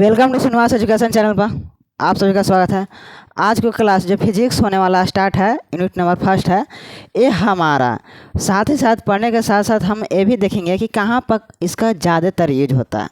Welcome to Srinivas education channel पर आप सभी का स्वागत है। आज की क्लास जो फिजिक्स होने वाला स्टार्ट है, यूनिट नंबर फर्स्ट है ये हमारा। साथ ही साथ पढ़ने के साथ साथ हम ये भी देखेंगे कि कहाँ पर इसका ज़्यादातर यूज होता है।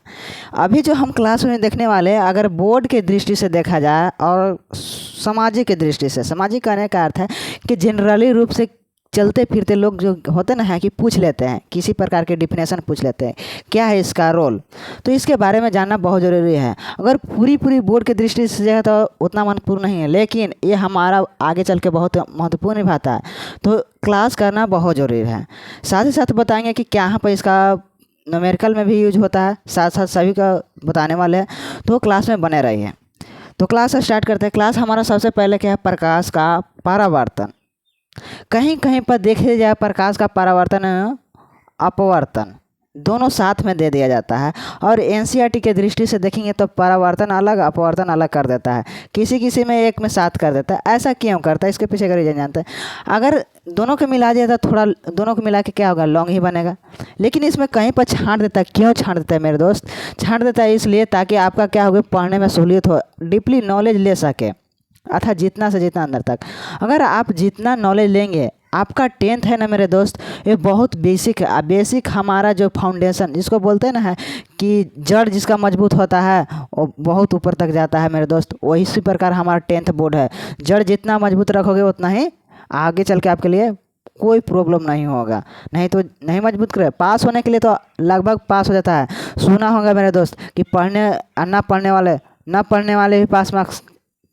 अभी जो हम क्लास में देखने वाले अगर बोर्ड की दृष्टि से देखा जाए और सामाजिक की दृष्टि से, सामाजिक कहने का अर्थ है कि जनरली रूप से चलते फिरते लोग जो होते ना है कि पूछ लेते हैं, किसी प्रकार के डिफिनेशन पूछ लेते हैं क्या है इसका रोल, तो इसके बारे में जानना बहुत ज़रूरी है। अगर पूरी बोर्ड की दृष्टि से जाए तो उतना महत्वपूर्ण नहीं है, लेकिन ये हमारा आगे चल के बहुत महत्वपूर्ण निभाता है, तो क्लास करना बहुत ज़रूरी है। साथ ही साथ बताएंगे कि क्या यहाँ पर इसका न्यूमेरिकल में भी यूज होता है, साथ साथ सभी का बताने वाले हैं, तो क्लास में बने रहिए। तो क्लास स्टार्ट करते हैं। क्लास हमारा सबसे पहले क्या है, प्रकाश का परावर्तन। कहीं कहीं पर देखे जाए प्रकाश का परावर्तन अपवर्तन दोनों साथ में दे दिया जाता है, और एनसीईआरटी के दृष्टि से देखेंगे तो परावर्तन अलग अपवर्तन अलग कर देता है, किसी किसी में एक में साथ कर देता है। ऐसा क्यों करता है, इसके पीछे का रीजन जानते हैं। अगर दोनों को मिला दिया तो थोड़ा दोनों को मिला के क्या होगा, लॉन्ग ही बनेगा, लेकिन इसमें कहीं पर छांट देता है। क्यों छांट देता है मेरे दोस्त? छांट देता है इसलिए ताकि आपका क्या होगा, पढ़ने में सहूलियत हो, डीपली नॉलेज ले सके, अर्थात जितना से जितना अंदर तक। अगर आप जितना नॉलेज लेंगे, आपका 10th है ना मेरे दोस्त, ये बहुत बेसिक है। बेसिक हमारा जो फाउंडेशन जिसको बोलते हैं ना है कि जड़ जिसका मजबूत होता है वो बहुत ऊपर तक जाता है मेरे दोस्त, वही इसी प्रकार हमारा 10th बोर्ड है। जड़ जितना मजबूत रखोगे उतना ही आगे चल के आपके लिए कोई प्रॉब्लम नहीं होगा। नहीं तो नहीं मजबूत करे, पास होने के लिए तो लगभग पास हो जाता है। सुना होगा मेरे दोस्त कि ना पढ़ने वाले भी पास मार्क्स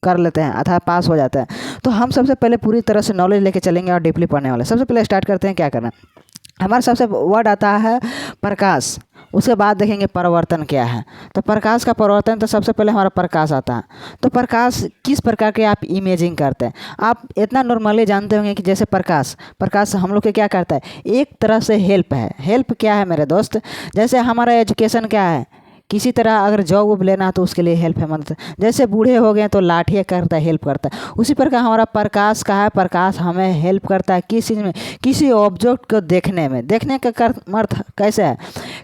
कर लेते हैं, अर्थात पास हो जाते हैं। तो हम सबसे पहले पूरी तरह से नॉलेज लेके चलेंगे और डीपली पढ़ने वाले। सबसे पहले स्टार्ट करते हैं, क्या करना है। हमारा सबसे वर्ड आता है प्रकाश, उसके बाद देखेंगे परिवर्तन क्या है। तो प्रकाश का परिवर्तन, तो सबसे पहले हमारा प्रकाश आता है। तो प्रकाश किस प्रकार के आप इमेजिंग करते हैं, आप इतना नॉर्मली जानते होंगे कि जैसे प्रकाश हम लोग के क्या करता है, एक तरह से हेल्प है। हेल्प क्या है मेरे दोस्त, जैसे हमारा एजुकेशन क्या है, किसी तरह अगर जॉब वॉब लेना है तो उसके लिए हेल्प है, मदद। जैसे बूढ़े हो गए तो लाठी करता है, हेल्प करता है, उसी प्रकार हमारा प्रकाश का है। प्रकाश हमें हेल्प करता है किस चीज़ में, किसी ऑब्जेक्ट को देखने में। देखने का अर्थ कैसे है,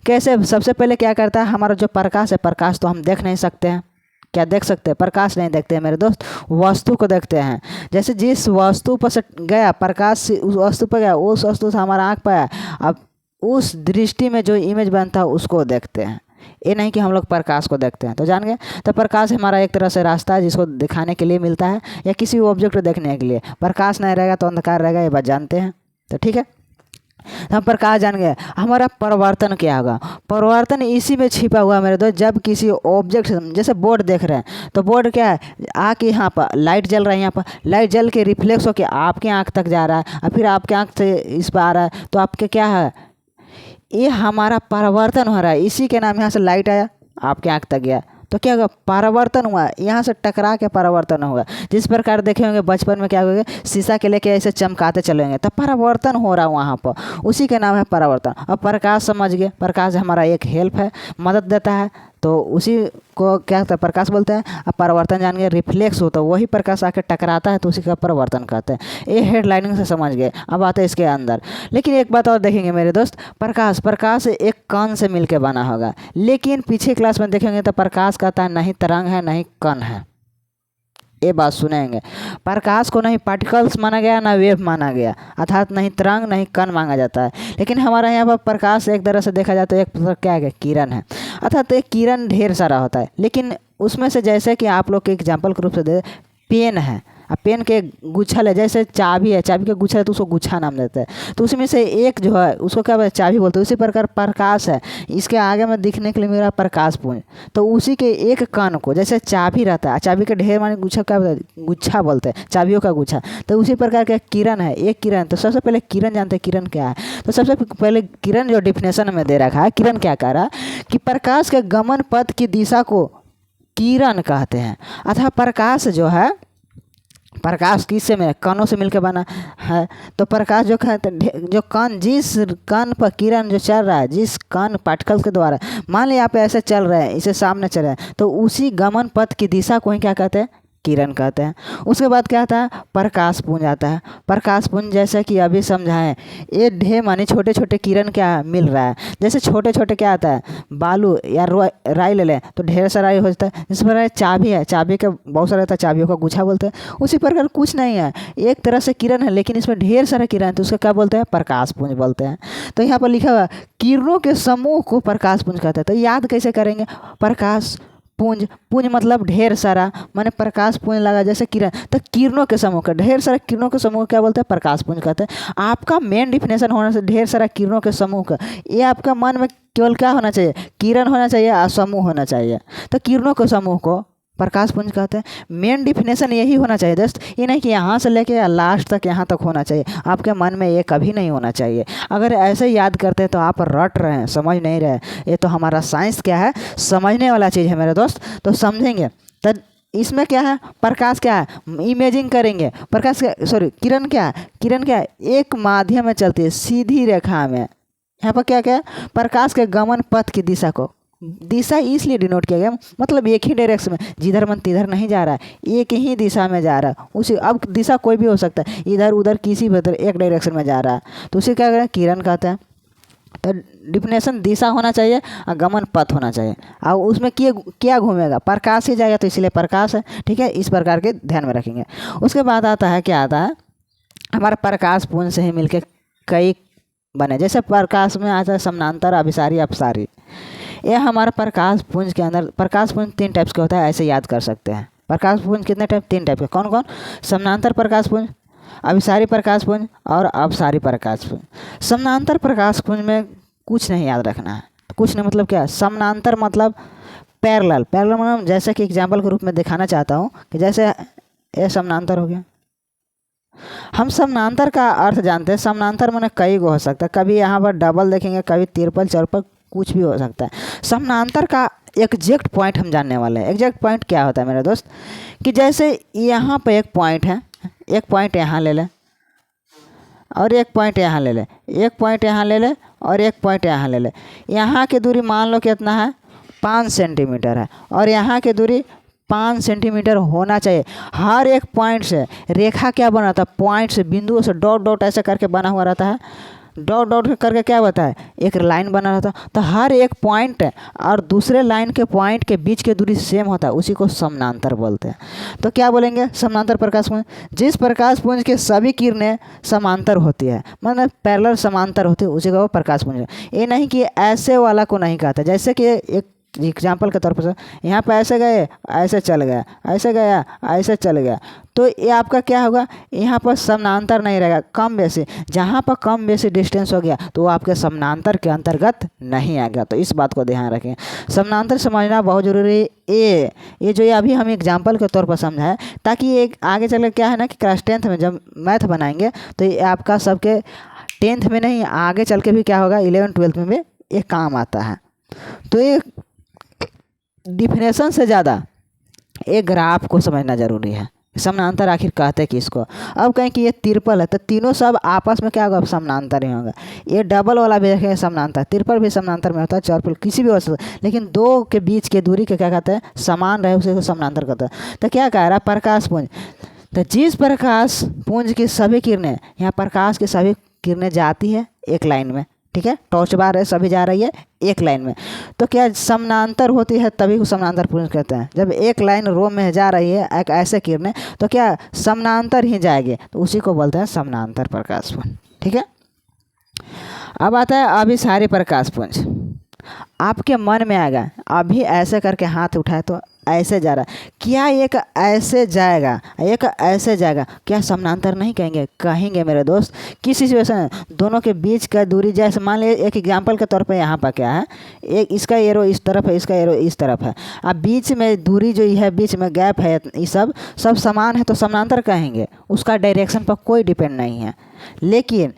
कैसे सबसे पहले क्या करता है, हमारा जो प्रकाश है, प्रकाश तो हम देख नहीं सकते हैं। क्या देख सकते हैं? प्रकाश नहीं देखते हैं मेरे दोस्त, वस्तु को देखते हैं। जैसे जिस वस्तु पर से गया प्रकाश, उस वस्तु पर गया, उस वस्तु से हमारा आँख पर आया, अब उस दृष्टि में जो इमेज बनता है उसको देखते हैं, ये नहीं कि हम लोग प्रकाश को देखते हैं। तो जान गए, तो प्रकाश हमारा एक तरह से रास्ता है जिसको दिखाने के लिए मिलता है, या किसी ऑब्जेक्ट को देखने के लिए। प्रकाश नहीं रहेगा तो अंधकार रहेगा, ये बात जानते हैं। तो ठीक है, हम प्रकाश जान गए। हमारा परिवर्तन क्या होगा, परिवर्तन इसी में छिपा हुआ है मेरे दोस्त। जब किसी ऑब्जेक्ट, जैसे बोर्ड देख रहे हैं, तो बोर्ड क्या है, आके यहाँ पर लाइट जल रहा है, यहाँ पर लाइट जल के रिफ्लेक्स होकर आपके आँख तक जा रहा है, और फिर आपके आँख से इस पर आ रहा है, तो आपके क्या है, ये हमारा परिवर्तन हो रहा है। इसी के नाम, यहाँ से लाइट आया आपके आँख तक गया, तो क्या होगा, परिवर्तन हुआ, यहाँ से टकरा के परिवर्तन होगा। जिस प्रकार देखे होंगे बचपन में क्या होगा, शीशा के लेके ऐसे चमकाते चलेंगे, तो परिवर्तन हो रहा है वहाँ पर, उसी के नाम है परिवर्तन। अब प्रकाश समझ गए, प्रकाश हमारा एक हेल्प है, मदद देता है, तो उसी को क्या कहते हैं, प्रकाश बोलते हैं। अब परिवर्तन जान गए, रिफ्लेक्स होता है, वही प्रकाश आके टकराता है, तो उसी का परिवर्तन कहते हैं। ये हेडलाइनिंग से समझ गए। अब आते हैं इसके अंदर, लेकिन एक बात और देखेंगे मेरे दोस्त, प्रकाश एक कण से मिलकर बना होगा, लेकिन पीछे क्लास में देखेंगे तो प्रकाश कहता है नहीं तरंग है नहीं कण है। ये बात सुनेंगे, प्रकाश को नहीं पार्टिकल्स माना गया ना वेव माना गया, अर्थात नहीं तरंग नहीं कण मांगा जाता है। लेकिन हमारा यहाँ पर प्रकाश एक तरह से देखा जाए तो एक क्या है, किरण है, अर्थात एक किरण ढेर सारा होता है। लेकिन उसमें से जैसे कि आप लोग के एग्जाम्पल के रूप से दे, पेन है, अब पेन के गुच्छा है, जैसे चाबी है, चाबी का गुच्छा है तो उसको गुच्छा नाम देते हैं, तो उसमें से एक जो है उसको क्या चाबी बोलते हैं। उसी प्रकार प्रकाश है, इसके आगे में दिखने के लिए मेरा प्रकाश पुंज, तो उसी के एक कण को, जैसे चाबी रहता है, चाबी के ढेर माने गुच्छा क्या बोलते हैं, गुच्छा बोलते हैं, चाबियों का गुच्छा, तो उसी प्रकार का किरण है, एक किरण। तो सबसे पहले किरण जानते हैं किरण क्या है, तो सबसे पहले किरण जो डिफिनेशन में दे रखा है, किरण क्या कह रहा है कि प्रकाश के गमन पथ की दिशा को किरण कहते हैं। अर्थात प्रकाश जो है, प्रकाश किससे में, कणों से मिलकर बना है। तो प्रकाश जो जो कण, जिस कण पर किरण जो चल रहा है, जिस कण पार्टिकल्स के द्वारा, मान लिया आप ऐसे चल रहे हैं, इसे सामने चल रहे हैं, तो उसी गमन पथ की दिशा को ही क्या कहते हैं, किरण कहते हैं। उसके बाद क्या आता है, प्रकाश पुंज आता है। प्रकाश पुंज जैसा कि अभी समझाएं, ये ढेर माने छोटे छोटे किरण क्या मिल रहा है। जैसे छोटे छोटे क्या आता है, बालू या राई ले लें तो ढेर सारा राई हो जाता है। जिस पर चाबी है, चाबी का बहुत सारा रहता है, चाबियों का गुच्छा बोलते हैं। उसी प्रकार कुछ नहीं है, एक तरह से किरण है लेकिन इसमें ढेर सारा किरण है, तो उसका क्या बोलते हैं, प्रकाश पुंज बोलते हैं। तो यहाँ पर लिखा हुआ किरणों के समूह को प्रकाश पुंज कहते हैं। तो याद कैसे करेंगे, प्रकाश पुंज, पुंज मतलब ढेर सारा, माने प्रकाश पुंज लगा जैसे किरण, तो किरणों के समूह का, ढेर सारा किरणों के समूह क्या बोलते हैं, प्रकाश पुंज कहते हैं। आपका मेन डिफिनेशन होना से ढेर सारा किरणों के समूह का, ये आपका मन में केवल क्या होना चाहिए, किरण होना चाहिए और समूह होना चाहिए। तो किरणों के समूह को प्रकाश पुंज कहते हैं। मेन डिफिनेशन यही होना चाहिए दोस्त, ये नहीं कि यहाँ से लेके लास्ट तक यहाँ तक होना चाहिए, आपके मन में ये कभी नहीं होना चाहिए। अगर ऐसे याद करते हैं तो आप रट रहे हैं, समझ नहीं रहे। ये तो हमारा साइंस क्या है, समझने वाला चीज़ है मेरे दोस्त, तो समझेंगे। तो इसमें क्या है, प्रकाश क्या है, इमेजिंग करेंगे। प्रकाश क्या, सॉरी किरण क्या है, किरण क्या है, एक माध्यम में चलती है सीधी रेखा में। यहाँ पर क्या क्या है, प्रकाश के गमन पथ की दिशा को, दिशा इसलिए डिनोट किया गया, मतलब एक ही डायरेक्शन में, जिधर मन तिधर नहीं जा रहा है, एक ही दिशा में जा रहा है। उसी, अब दिशा कोई भी हो सकता है, इधर उधर किसी भी उधर एक डायरेक्शन में जा रहा है, तो उसे क्या करें, किरण कहते हैं। तो डिफिनेशन दिशा होना चाहिए और गमन पथ होना चाहिए, और उसमें क्या घूमेगा, प्रकाश ही जाएगा, तो इसलिए प्रकाश है। ठीक है, इस प्रकार के ध्यान में रखेंगे। उसके बाद आता है, क्या आता है, हमारा प्रकाश पुंज से ही मिलके कई बने। जैसे प्रकाश में आता है समानांतर, अभिसारी, अपसारी। ये हमारा प्रकाश पुंज के अंदर, प्रकाश पुंज 3 टाइप्स का होता है, ऐसे याद कर सकते हैं। प्रकाश पुंज कितने टाइप, 3 टाइप के, कौन कौन, समानांतर प्रकाश पुंज, अभिसारी प्रकाश पुंज और अपसारी प्रकाश पुंज। समानांतर प्रकाश पुंज में कुछ नहीं याद रखना है, कुछ नहीं मतलब क्या, समानांतर मतलब पैरेलल, पैरेलल मतलब जैसे कि एग्जाम्पल के रूप में दिखाना चाहता हूँ कि जैसे ये समानांतर हो गया। हम समानांतर का अर्थ जानते हैं, समानांतर माने कई गो हो सकता है, कभी यहाँ पर डबल देखेंगे, कभी तिरपल चौपल, कुछ भी हो सकता है। समानांतर का एग्जैक्ट पॉइंट हम जानने वाले हैं। एग्जैक्ट पॉइंट क्या होता है मेरे दोस्त, कि जैसे यहाँ पे एक पॉइंट है, एक पॉइंट यहाँ ले लें और एक पॉइंट यहाँ ले लें, एक पॉइंट यहाँ ले लें और एक पॉइंट यहाँ ले लें। यहाँ की दूरी मान लो कितना है, 5 सेंटीमीटर है, और यहाँ की दूरी 5 सेंटीमीटर होना चाहिए। हर एक पॉइंट से रेखा क्या बना था, पॉइंट से, बिंदुओं से, डॉट डॉट ऐसे करके बना हुआ रहता है, डॉट डॉट करके क्या होता है, एक लाइन बना रहता है। तो हर एक पॉइंट और दूसरे लाइन के पॉइंट के बीच की दूरी सेम होता है, उसी को समानांतर बोलते हैं। तो क्या बोलेंगे, समानांतर प्रकाश पुंज, जिस प्रकाश पुंज के सभी किरणें समांतर होती है, मतलब पैरेलल समांतर होती है, उसी को प्रकाश पुंज। ये नहीं कि ऐसे वाला को नहीं कहते, जैसे कि एक एग्जाम्पल के तौर पर यहाँ पर ऐसे गए, ऐसे चल गया, ऐसे गया, ऐसे चल गया, तो ये आपका क्या होगा, यहाँ पर समानांतर नहीं रहेगा, कम बेसी। जहाँ पर कम बेसी डिस्टेंस हो गया तो वो आपके समानांतर के अंतर्गत नहीं आएगा। तो इस बात को ध्यान रखें, समानांतर समझना बहुत ज़रूरी है। ये जो ये अभी हम एग्जाम्पल के तौर पर समझाएं, ताकि एक आगे चल क्या है ना, कि क्लास 10th में जब मैथ बनाएंगे तो ये आपका सबके 10th में नहीं, आगे चल के भी क्या होगा, 11th 12th में भी ये काम आता है। तो ये डिफिनेशन से ज़्यादा एक ग्राफ को समझना ज़रूरी है, समानांतर आखिर कहते हैं किसको। अब कहें कि ये तिरपल है, तो तीनों सब आपस में क्या होगा, समानांतर ही होगा। ये डबल वाला भी देखें समानांतर, तिरपल भी समानांतर में होता है, चौपल किसी भी हो सकता है, लेकिन दो के बीच के दूरी के क्या कहते हैं, समान रहे, उसे समानांतर कहते हैं। तो क्या कह रहा है, प्रकाश पुंज, तो जिस प्रकाश पुंज की सभी किरणें, यहाँ प्रकाश की सभी किरणें जाती है एक लाइन में, ठीक है, टॉर्च बार है, सभी जा रही है एक लाइन में, तो क्या समानांतर होती है, तभी को समानांतर पुंज कहते हैं। जब एक लाइन रो में जा रही है एक ऐसे किरणें, तो क्या समानांतर ही जाएगी, तो उसी को बोलते हैं समानांतर प्रकाश पुंज। ठीक है, अब आता है अभिसारी प्रकाश पुंज। आपके मन में आएगा, अभी ऐसे करके हाथ उठाए तो ऐसे जा रहा है, क्या एक ऐसे जाएगा, एक ऐसे जाएगा, क्या समानांतर नहीं कहेंगे, कहेंगे मेरे दोस्त। किस सिचुएशन, दोनों के बीच का दूरी, जैसे मान लीजिए एक एग्जांपल के तौर पे यहाँ पर क्या है, एक इसका एरो इस तरफ है, इसका एरो इस तरफ है, अब बीच में दूरी जो है, बीच में गैप है, ये सब समान है, तो समानांतर कहेंगे। उसका डायरेक्शन पर कोई डिपेंड नहीं है, लेकिन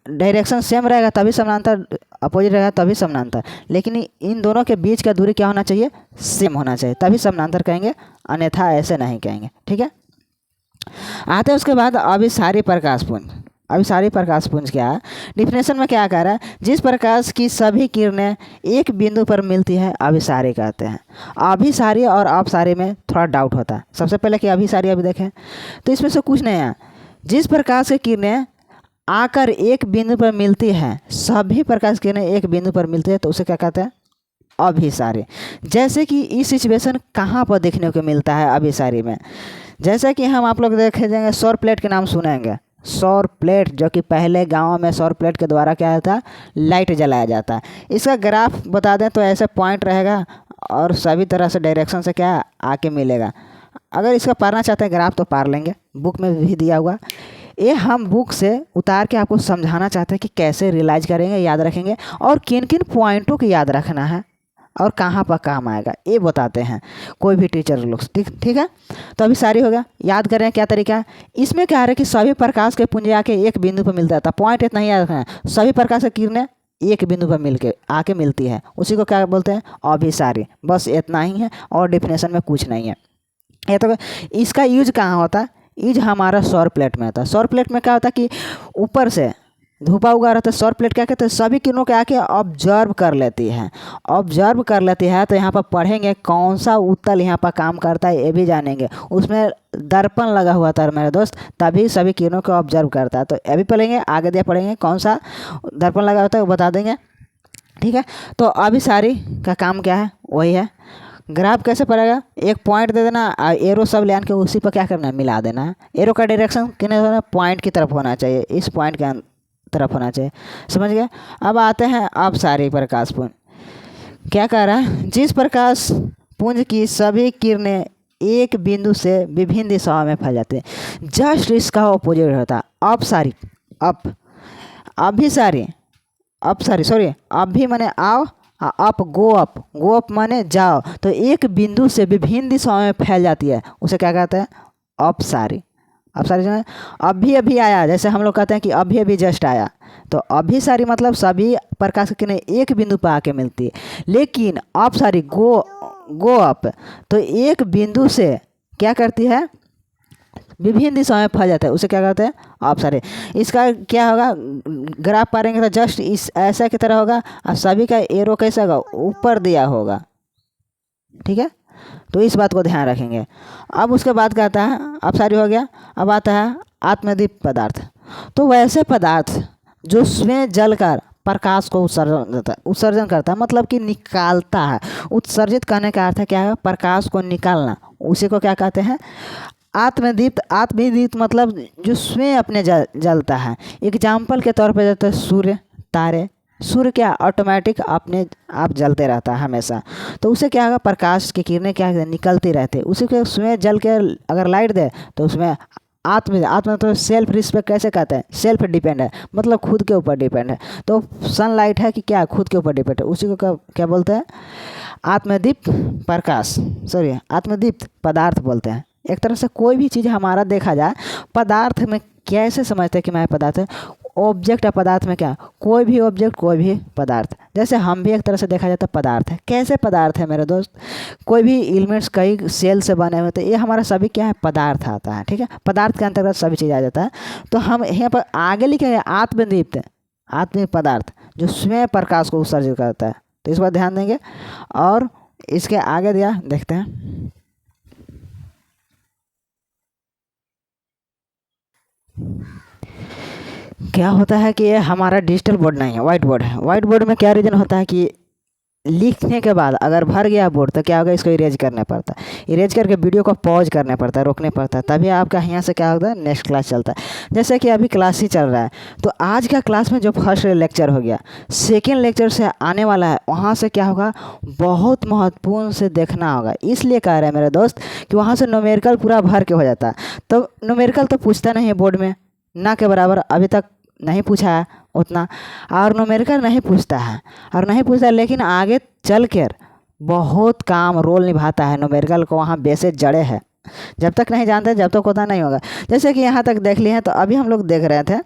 डायरेक्शन सेम रहेगा तभी समानांतर, अपोजिट रहेगा तभी समानांतर, लेकिन इन दोनों के बीच का दूरी क्या होना चाहिए, सेम होना चाहिए, तभी समानांतर कहेंगे, अन्यथा ऐसे नहीं कहेंगे। ठीक है, आते हैं उसके बाद अभिसारी प्रकाश पुंज। अभिसारी प्रकाश पुंज क्या है? डिफिनेशन में क्या कह रहा है? जिस प्रकाश की सभी किरणें एक बिंदु पर मिलती है अभिसारी कहते हैं। अभिसारी और अपसारी में थोड़ा डाउट होता है। सबसे पहले कि अभिसारी अभी देखें तो इसमें से कुछ नहीं है। जिस प्रकाश की किरणें आकर एक बिंदु पर मिलती है, सभी प्रकाश की किरणें एक बिंदु पर मिलती है तो उसे क्या कहते हैं? अभिसारी। जैसे कि इस सिचुएशन कहाँ पर देखने को मिलता है अभिसारी में? जैसे कि हम आप लोग देखे जाएंगे सौर प्लेट के नाम सुनेंगे। सौर प्लेट जो कि पहले गांव में सौर प्लेट के द्वारा क्या होता है? लाइट जलाया जाता है। इसका ग्राफ बता दें तो ऐसे पॉइंट रहेगा और सभी तरह से डायरेक्शन से क्या आके मिलेगा। अगर इसका पढ़ना चाहते हैं ग्राफ तो पढ़ लेंगे, बुक में भी दिया हुआ। ये हम बुक से उतार के आपको समझाना चाहते हैं कि कैसे रियलाइज करेंगे, याद रखेंगे और किन किन पॉइंटों को याद रखना है और कहाँ पर काम आएगा ये बताते हैं कोई भी टीचर लोग। ठीक है। तो अभी सारी हो गया। याद करें क्या तरीका है इसमें? क्या है कि सभी प्रकाश के पुंज आके एक बिंदु पर मिलता था। पॉइंट इतना ही याद रखना है, सभी प्रकाश की किरणें एक बिंदु पर मिल के आके मिलती है, उसी को क्या बोलते हैं? अभिसारी। बस इतना ही है और डिफिनेशन में कुछ नहीं है। ये तो इसका यूज कहाँ होता है? यूज हमारा सौर प्लेट में होता है। सौर प्लेट में क्या होता है कि ऊपर से धूपा उगा रहता है। सौर प्लेट क्या कहते हैं? सभी किरणों के आके ऑब्जर्व कर लेती है। ऑब्जर्व कर लेती है तो यहाँ पर पढ़ेंगे कौन सा उत्तल यहाँ पर काम करता है ये भी जानेंगे। उसमें दर्पण लगा हुआ था मेरे दोस्त, तभी सभी किरणों को ऑब्जर्व करता है। तो अभी पढ़ेंगे, आगे दिया पढ़ेंगे कौन सा दर्पण लगा होता है वो बता देंगे। ठीक है। तो अभिसारी का काम क्या है? वही है। ग्राफ कैसे पड़ेगा? एक पॉइंट दे देना, एरो सब ले आन के उसी पर क्या करना है? मिला देना है। एरो का डायरेक्शन कितने होना? पॉइंट की तरफ होना चाहिए, इस पॉइंट के तरफ होना चाहिए। समझ गए? अब आते हैं अपसारी प्रकाश पुंज। क्या कह रहा है? जिस प्रकाश पुंज की सभी किरणें एक बिंदु से विभिन्न दिशाओं में फैल जाती हैं, जस्ट इसका ऑपोजिट होता है अपसारी। अभिसारी अपसारी सॉरी, अभी माने आओ, अप गो अप माने जाओ, तो एक बिंदु से विभिन्न दिशाओं में फैल जाती है, उसे क्या कहते हैं? अपसारी। अपसारी जो है अभी अभी आया, जैसे हम लोग कहते हैं कि अभी अभी जस्ट आया, तो अभिसारी मतलब सभी प्रकाश की किरणें एक बिंदु पर आके मिलती है। लेकिन अपसारी गो अप तो एक बिंदु से क्या करती है? विभिन्न दिशाओं में फैल जाता है, उसे क्या कहते हैं? अपसारी। इसका क्या होगा? ग्राफ पारेंगे तो जस्ट इस ऐसा की तरह होगा और सभी का एरो कैसा होगा? ऊपर दिया होगा। ठीक है, तो इस बात को ध्यान रखेंगे। अब उसके बाद क्या आता है? अपसारी हो गया। अब आता है आत्मदीप पदार्थ। तो वैसे पदार्थ जो स्वयं जलकर प्रकाश को उत्सर्जन करता है, मतलब कि निकालता है। उत्सर्जित करने का अर्थ है क्या है? प्रकाश को निकालना, उसी को क्या कहते हैं? आत्मदीप्त। आत्मदीप्त मतलब जो स्वयं अपने जलता है। एग्जाम्पल के तौर पर जाता है सूर्य, तारे। सूर्य क्या ऑटोमेटिक अपने आप जलते रहता है हमेशा, तो उसे क्या होगा? प्रकाश की किरणें क्या निकलती रहती है, उसी को स्वयं जल के अगर लाइट दे तो उसमें आत्म तो सेल्फ रिस्पेक्ट कैसे कहते हैं? सेल्फ डिपेंड है, मतलब खुद के ऊपर डिपेंड है। तो सनलाइट है कि क्या खुद के ऊपर डिपेंड है, उसी को क्या बोलते हैं? आत्मदीप्त प्रकाश सॉरी आत्मदीप्त पदार्थ बोलते हैं। एक तरह से कोई भी चीज़ हमारा देखा जाए पदार्थ में कैसे समझते हैं कि मैं पदार्थ है? ऑब्जेक्ट है पदार्थ में क्या? कोई भी ऑब्जेक्ट, कोई भी पदार्थ। जैसे हम भी एक तरह से देखा जाता है पदार्थ है। कैसे पदार्थ है मेरे दोस्त? कोई भी एलिमेंट्स कई सेल से बने हुए, तो ये हमारा सभी क्या है? पदार्थ आता है। ठीक है, पदार्थ के अंतर्गत सभी चीज़ आ जाता है। तो हम यहाँ पर आगे लिखेंगे आत्मदीप्त, आत्मदीप्त पदार्थ जो स्वयं प्रकाश को उत्सर्जित करता है। तो इस पर ध्यान देंगे और इसके आगे दिया देखते हैं। क्या होता है कि ये हमारा डिजिटल बोर्ड नहीं है, वाइट बोर्ड है। वाइट बोर्ड में क्या रीज़न होता है कि लिखने के बाद अगर भर गया बोर्ड तो क्या होगा? इसको इरेज करना पड़ता है। इरेज करके वीडियो को पॉज करना पड़ता है, रोकने पड़ता है, तभी आपका यहाँ से क्या होता है? नेक्स्ट क्लास चलता है। जैसे कि अभी क्लास ही चल रहा है, तो आज का क्लास में जो फर्स्ट लेक्चर हो गया, सेकेंड लेक्चर से आने वाला है, वहाँ से क्या होगा? बहुत महत्वपूर्ण से देखना होगा। इसलिए कह रहे हैं मेरे दोस्त कि वहाँ से न्यूमेरिकल पूरा भर के हो जाता है। तो न्यूमेरिकल तो पूछता नहीं है बोर्ड में, ना के बराबर अभी तक नहीं पूछा है उतना, और न्यूमेरिकल नहीं पूछता है और नहीं पूछता है, लेकिन आगे चल कर बहुत काम रोल निभाता है न्यूमेरिकल को। वहाँ बेसिक जड़े है, जब तक नहीं जानते जब तक पता नहीं होगा। जैसे कि यहाँ तक देख लिए हैं, तो अभी हम लोग देख रहे थे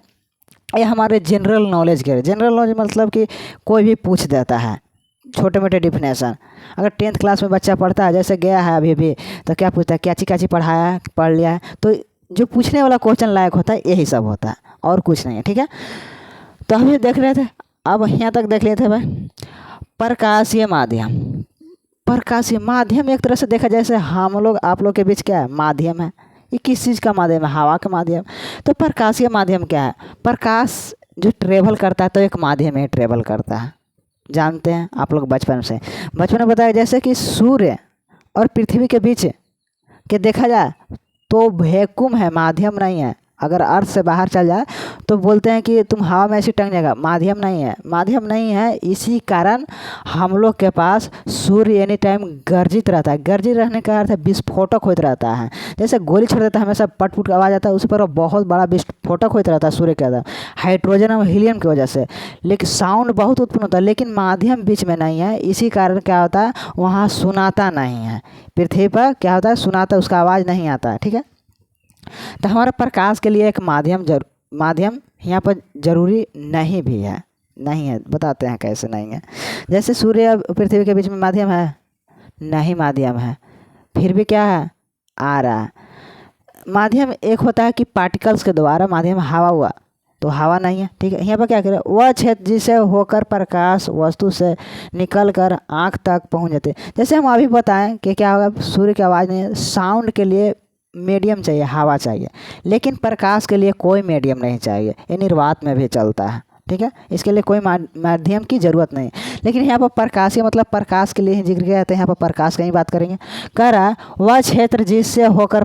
ये हमारे जनरल नॉलेज के। जनरल नॉलेज मतलब कि कोई भी पूछ देता है छोटे मोटे डिफिनेशन। अगर 10th क्लास में बच्चा पढ़ता है, जैसे गया है अभी भी, तो क्या पूछता है? क्या चीज पढ़ाया है, पढ़ लिया है, तो जो पूछने वाला क्वेश्चन लायक होता है यही सब होता है और कुछ नहीं है। ठीक है, तो हम ये देख रहे थे, अब यहाँ तक देख लेते भाई। प्रकाशीय माध्यम, प्रकाशीय माध्यम एक तरह से देखा जैसे हम लोग आप लोग के बीच क्या है, माध्यम है। ये किस चीज़ का माध्यम है, हवा का माध्यम। तो प्रकाशीय माध्यम क्या है, प्रकाश जो ट्रेवल करता है तो एक माध्यम में ट्रेवल करता है, जानते हैं आप लोग बचपन में बताया। जैसे कि सूर्य और पृथ्वी के बीच के देखा जाए तो वैक्यूम है, माध्यम नहीं है। अगर अर्थ से बाहर चल जाए तो बोलते हैं कि तुम हवा में ऐसी टंग जाएगा, माध्यम नहीं है, माध्यम नहीं है। इसी कारण हम लोग के पास सूर्य एनी टाइम गर्जित रहता है। गर्जित रहने का अर्थ है विस्फोटक होता रहता है। जैसे गोली छोड़ देता है हमेशा पट पुट आवाज़ आता है, उस पर बहुत बड़ा विस्फोटक होता रहता है सूर्य के अंदर, हाइड्रोजन और हीलियम की वजह से। लेकिन साउंड बहुत उत्पन्न होता है, लेकिन माध्यम बीच में नहीं है। इसी कारण क्या होता है, वहाँ सुनाता नहीं है। पृथ्वी पर क्या होता है, सुनाता, उसका आवाज़ नहीं आता है। ठीक है, तो हमारे प्रकाश के लिए एक माध्यम यहाँ पर जरूरी नहीं भी है, नहीं है। बताते हैं कैसे नहीं है। जैसे सूर्य और पृथ्वी के बीच में माध्यम है, नहीं माध्यम है, फिर भी क्या है, आ रहा है। माध्यम एक होता है कि पार्टिकल्स के द्वारा, माध्यम हवा हुआ तो हवा नहीं है। ठीक है, यहाँ पर क्या करें, वह क्षेत्र जिसे होकर प्रकाश वस्तु से निकल कर आँख तक पहुँच जाते। जैसे हम अभी बताएं कि क्या होगा, सूर्य की आवाज़ नहीं है, साउंड के लिए मीडियम चाहिए, हवा चाहिए, लेकिन प्रकाश के लिए कोई मीडियम नहीं चाहिए। ये निर्वात में भी चलता है। ठीक है, इसके लिए कोई माध्यम की ज़रूरत नहीं। लेकिन यहाँ पर प्रकाशीय मतलब प्रकाश के लिए ही जिक्र किया जाता है। यहाँ पर प्रकाश की ही बात करेंगे। कह रहा है वह क्षेत्र जिससे होकर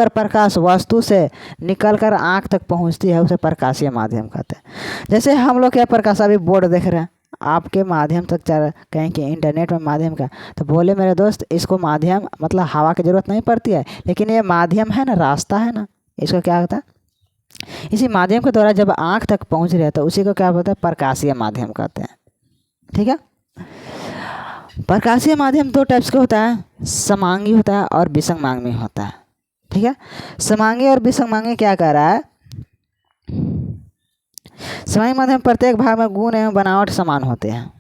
प्रकाश वस्तु से निकलकर आँख तक पहुँचती है उसे प्रकाशीय माध्यम कहते हैं। जैसे हम लोग क्या प्रकाश अभी बोर्ड देख रहे हैं, आपके माध्यम तक चल कहें कि इंटरनेट में माध्यम का, तो बोले मेरे दोस्त इसको माध्यम मतलब हवा की ज़रूरत नहीं पड़ती है, लेकिन ये माध्यम है ना, रास्ता है ना, इसको क्या होता है, इसी माध्यम के द्वारा जब आँख तक पहुँच रहे तो उसी को क्या होता है, प्रकाशीय माध्यम कहते हैं। ठीक है, प्रकाशीय माध्यम दो टाइप्स का होता है, समांगी होता है और विसंगांगी होता है। ठीक है, समांगी और विसंगांगी क्या कह रहा है, समांगी माध्यम प्रत्येक भाग में गुण एवं बनावट समान होते हैं।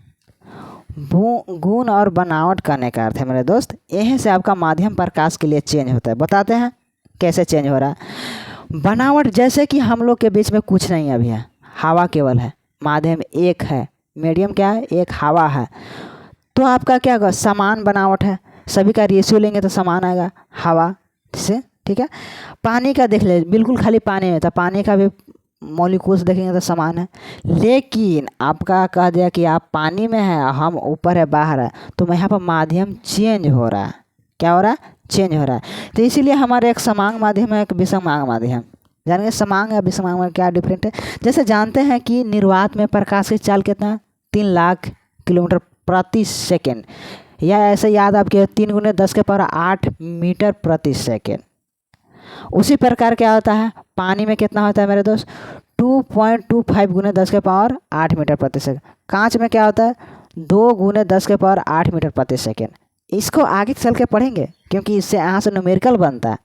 गुण और बनावट करने का अर्थ है मेरे दोस्त, यहीं से आपका माध्यम प्रकाश के लिए चेंज होता है। बताते हैं कैसे चेंज हो रहा है। बनावट जैसे कि हम लोग के बीच में कुछ नहीं अभी है, हवा केवल है, माध्यम एक है, मीडियम क्या है, एक हवा है। तो आपका क्या होगा, समान बनावट है, सभी का रेशियो लेंगे तो समान आएगा हवा से। ठीक है, पानी का देख ले, बिल्कुल खाली पानी में, तो पानी का भी मॉलिक्यूल्स देखेंगे तो समान है। लेकिन आपका कह दिया कि आप पानी में है, हम ऊपर है, बाहर है, तो यहाँ पर माध्यम चेंज हो रहा है। क्या हो रहा है, चेंज हो रहा है। तो इसीलिए हमारे एक समांग माध्यम है, एक विसंगांग माध्यम। जानेंगे समांग या विसंगांग में क्या डिफरेंट है। जैसे जानते हैं कि निर्वात में प्रकाश की चाल कितना है, 3 लाख किलोमीटर प्रति सेकेंड, या ऐसे याद आपके 3 × 10⁸ मीटर प्रति सेकेंड। उसी प्रकार क्या होता है, पानी में कितना होता है मेरे दोस्त, 2.25 × 10⁸ मीटर प्रति सेकेंड। कांच में क्या होता है, 2 × 10⁸ मीटर प्रति सेकेंड। इसको आगे चल के पढ़ेंगे क्योंकि इससे यहाँ से न्यूमेरिकल बनता है।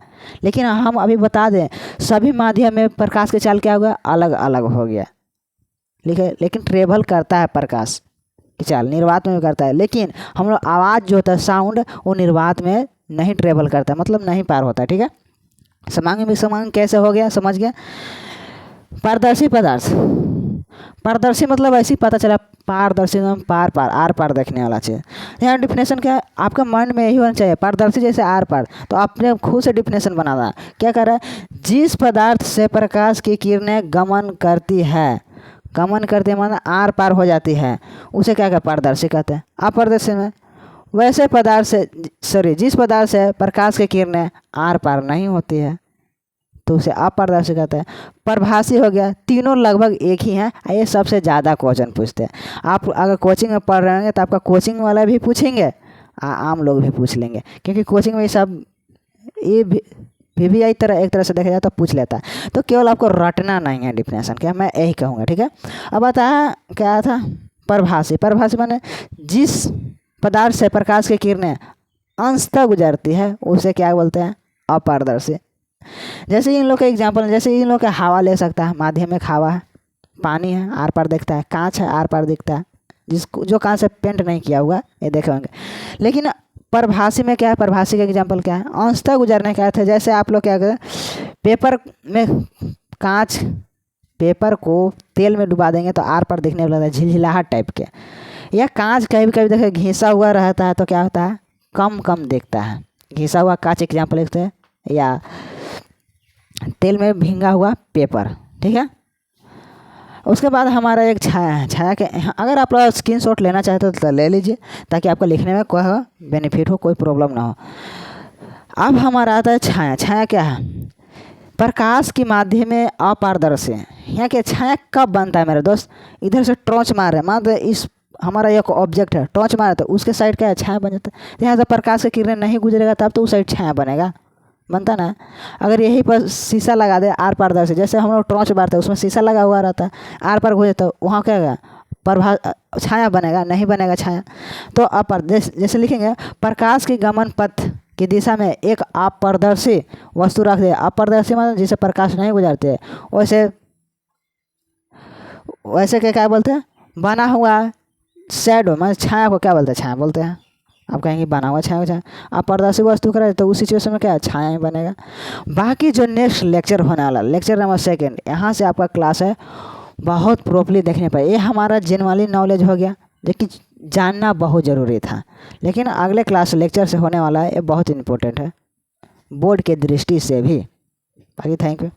लेकिन हम अभी बता दें, सभी माध्यम में प्रकाश की चाल क्या होगा, अलग अलग हो गया। लेकिन ट्रेवल करता है प्रकाश की चाल, निर्वात में भी करता है। लेकिन हम लोग आवाज़ जो होता है, साउंड, वो निर्वात में नहीं ट्रेवल करता, मतलब नहीं पार होता है। ठीक है, समांगी विसंगांगी कैसे हो गया, समझ गया। पारदर्शी पदार्थ, पारदर्शी मतलब ऐसे ही पता चला, पारदर्शी पार पार, आर पार देखने वाला चीज़। यहाँ डिफिनेशन क्या है, आपका माइंड में यही होना चाहिए, पारदर्शी जैसे आर पार। तो आपने खुद से डिफिनेशन बनाना, क्या कर रहा है, जिस पदार्थ से प्रकाश की किरणें गमन करती है मतलब आर पार हो जाती है, उसे क्या पारदर्शी कहते हैं। अपारदर्शी में वैसे पदार्थ से जिस पदार्थ से प्रकाश की किरणें आर पार नहीं होती है तो उसे अपारदर्शी कहते हैं। प्रभासी हो गया, तीनों लगभग एक ही हैं। ये सबसे ज़्यादा क्वेश्चन पूछते हैं। आप अगर कोचिंग में पढ़ रहे हैं तो आपका कोचिंग वाला भी पूछेंगे, आम लोग भी पूछ लेंगे, क्योंकि कोचिंग में ये सब ये भी एक तरह से देखा जाए तो पूछ लेता है। तो केवल आपको रटना नहीं है डिफिनेशन, क्या मैं यही कहूँगा। ठीक है, अब बताया क्या था, प्रभासी माने जिस पदार्थ से प्रकाश की किरणें अंशतः गुजरती है उसे क्या बोलते हैं, अपारदर्शी। जैसे इन लोग का एग्जाम्पल, जैसे इन लोग का हवा ले सकता है, माध्यम एक हवा है, पानी है आर पार दिखता है, कांच है आर पार दिखता है, जो कांच से पेंट नहीं किया हुआ ये देखे होंगे। लेकिन परिभाषी में क्या है, परिभाषी का एग्जाम्पल क्या है, अंशतः गुजरने का अर्थ है। जैसे आप लोग क्या करें, पेपर में कांच पेपर को तेल में डुबा देंगे तो आर पार दिखने लगता है, झिलझिलाहट टाइप के। या कांच कभी कभी देखिए घिसा हुआ रहता है तो क्या होता है, कम कम दिखता है। घिसा हुआ कांच एग्जाम्पल लिखते हैं, या तेल में भींगा हुआ पेपर, ठीक है। उसके बाद हमारा एक छाया है। छाया के अगर आप लोग स्क्रीनशॉट लेना चाहते हो तो ले लीजिए, ताकि आपको लिखने में कोई बेनिफिट हो, कोई प्रॉब्लम ना हो। अब हमारा आता है छाया। छाया क्या है, प्रकाश के माध्यम में अपारदर्शी है। यहाँ के छाया कब बनता है मेरे दोस्त, इधर से टॉर्च मार रहे हैं, मान इस हमारा एक ऑब्जेक्ट है, टॉर्च मारे तो उसके साइड क्या है, छाया बन जाता है। यहाँ से प्रकाश की किरण नहीं गुजरेगा तब तो उस साइड छाया बनेगा, बनता ना। अगर यहीं पर शीशा लगा दे आर पारदर्शी, जैसे हम लोग टॉर्च मारते हैं उसमें शीशा लगा हुआ रहता है, आर पार गुजरे तो वहाँ क्या होगा, छाया बनेगा, नहीं बनेगा छाया। तो जैसे लिखेंगे, प्रकाश के गमन पथ की दिशा में एक अपारदर्शी वस्तु रख दे। अपारदर्शी मतलब जिसे प्रकाश नहीं गुजरते, वैसे वैसे क्या बोलते हैं, बना हुआ शैडो, मतलब छाया को क्या बोलते हैं, छाया बोलते हैं। आप कहेंगे बना हुआ छाया, छाया अपारदर्शी वस्तु करे तो उस सिचुएशन में क्या है, छाया ही बनेगा। बाकी जो नेक्स्ट लेक्चर होने वाला, लेक्चर नंबर 2, यहाँ से आपका क्लास है बहुत प्रॉपरली देखने पर। ये हमारा जनरली नॉलेज हो गया, लेकिन जानना बहुत ज़रूरी था। लेकिन अगले क्लास लेक्चर से होने वाला है, ये बहुत इंपॉर्टेंट है बोर्ड के दृष्टि से भी। बाकी थैंक यू।